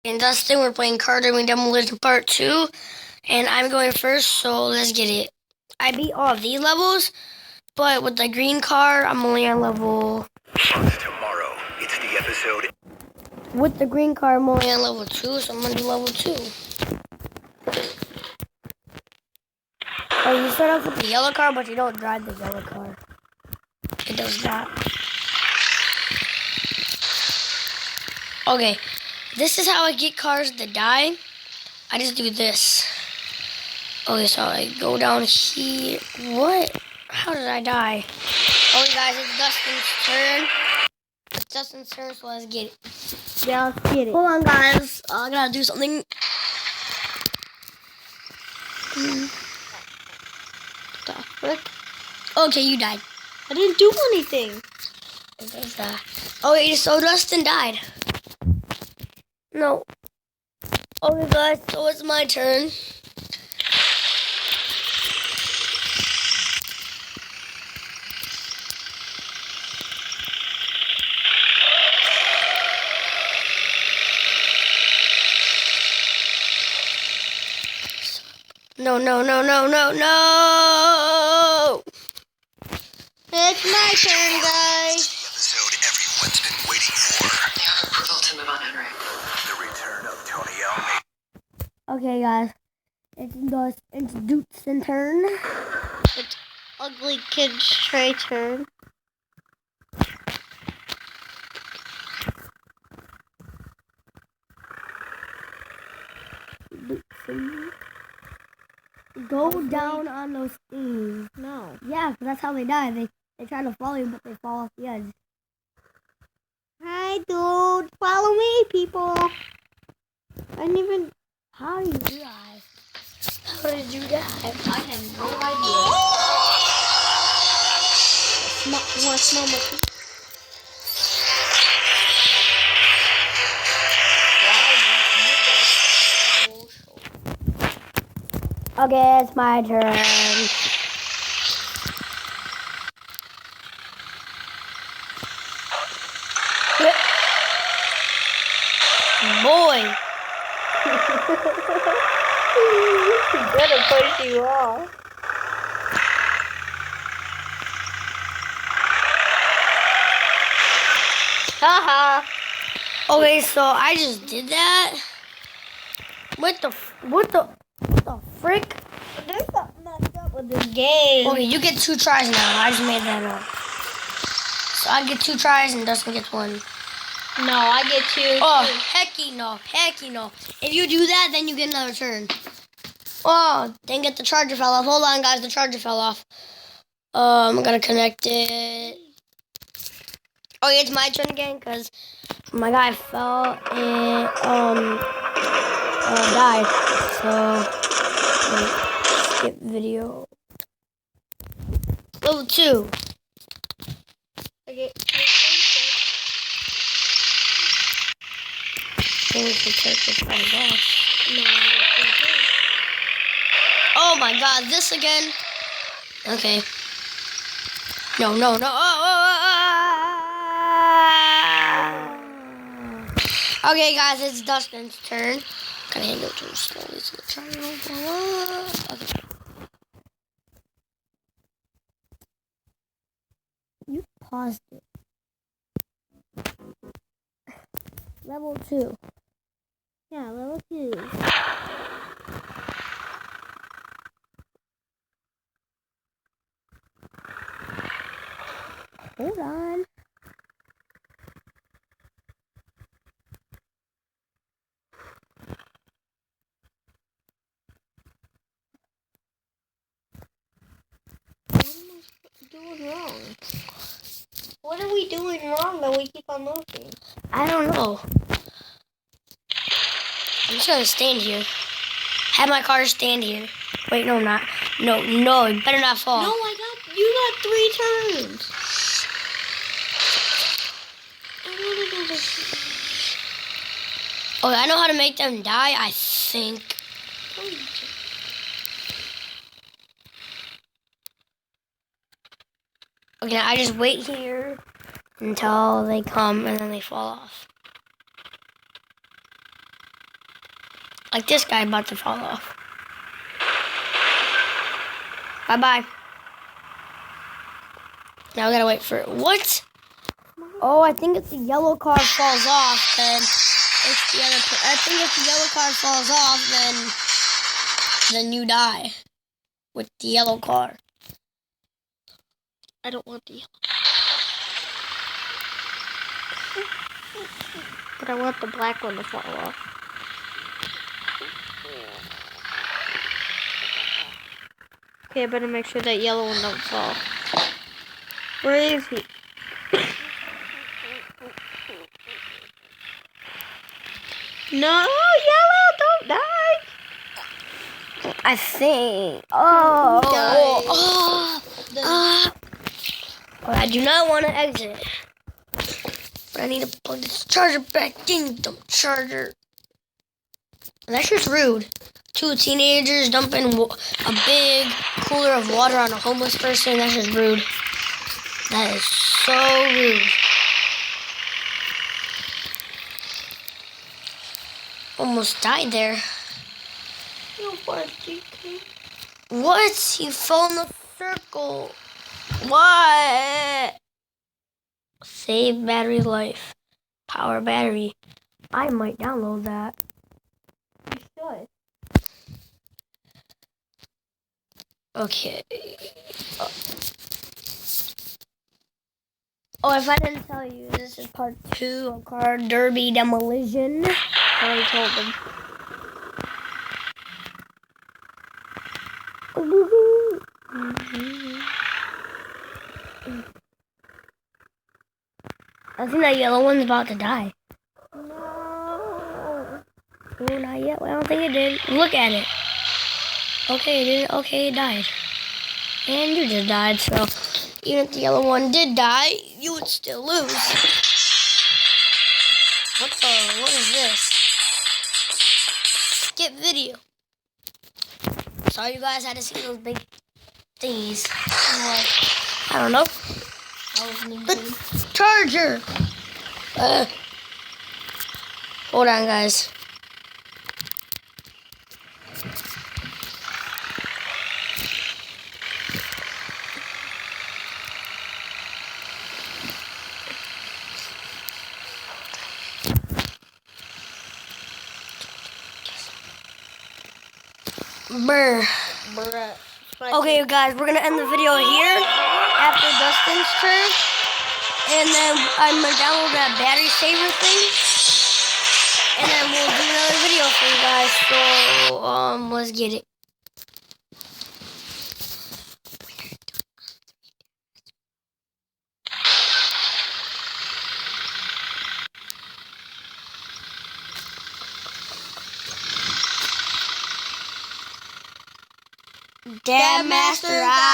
And Dustin, we're playing Car Doing Demolition Part 2, and I'm going first, so let's get it. I beat all of these levels, but with the green car, I'm only on level... Tomorrow, it's the episode. With the green car, I'm only on level 2, so I'm going to do level 2. Oh, you start off with the yellow car, but you don't drive the yellow car. It does not. Okay, this is how I get cars to die. I just do this. Okay, so I go down here. What? How did I die? Okay, guys, it's Dustin's turn. It's Dustin's turn, so let's get it. Yeah, let's get it. Hold on, guys. I gotta do something. What the frick? Okay, you died. I didn't do anything. Okay, okay, so Dustin died. No. Okay, guys, so it's my turn. No. It's my turn, guys. The episode everyone's been waiting for. You have approval to move on, Henry. The return of Tony Almeida. Okay, guys. It's Dustin's turn. It's Ugly Kid's Trey turn. Go down on those things. No. Yeah, 'cause that's how they die. They try to follow you, but they fall off the edge. Hi, dude. Follow me, people. I didn't even... How do you die? How did you die? I have no idea. Want to smell my... Okay, it's my turn. Boy. He's gonna push you off. Haha. Okay, so I just did that. What the frick? There's something messed up with this game. Okay, you get 2 tries now. I just made that up. So I get 2 tries and Dustin gets 1. No, I get 2. Oh, hecky no. If you do that, then you get another turn. Oh, dang it, the charger fell off. Hold on, guys, the charger fell off. I'm gonna connect it. Okay, it's my turn again, because my guy fell and, died. So, skip video. Level 2. Okay. Things the charger falls off. Oh my god, this again? Okay. No. Okay, guys, it's Dustin's turn. Gotta handle it too slowly so the charger won't fall off. Okay. You paused it. Level 2. Yeah, level 2. Hold on. What am I doing wrong? What are we doing wrong that we keep on looking? I don't know. I'm just gonna stand here. Have my car stand here. Wait, no, not. No, it better not fall. No, you got 3 turns. Okay, I know how to make them die, I think. Okay, now I just wait here until they come and then they fall off. Like this guy about to fall off. Bye-bye. Now we gotta wait for it. What? Oh, I think if the yellow card falls off, then it's the other. I think if the yellow card falls off, then you die with the yellow card. I don't want the yellow. But I want the black one to fall off. Okay, I better make sure that yellow one don't fall. Where is he? No, yellow, don't die. I think. I do not want to exit. But I need to plug this charger back in, dumb charger. And that's just rude. 2 teenagers dumping a big cooler of water on a homeless person. That's just rude. That is so rude. Almost died there. What? You fell in the circle. What? Save battery life. Power battery. I might download that. You should. Okay. Oh, if I didn't tell you, this is part 2 of Car Derby Demolition. I already told them. I think that yellow one's about to die. No. Oh, not yet. Well, I don't think it did. Look at it. Okay, it didn't. Okay, it died. And you just died, so even if the yellow one did die, you would still lose. What is this? Skip video. Sorry you guys had to see those big thingies. I don't know. The charger. Hold on, guys. Brr. Okay, guys, we're gonna end the video here after Dustin's turn, and then I'm gonna download that battery saver thing, and then we'll do another video for you guys. So, let's get it. Dad Master out.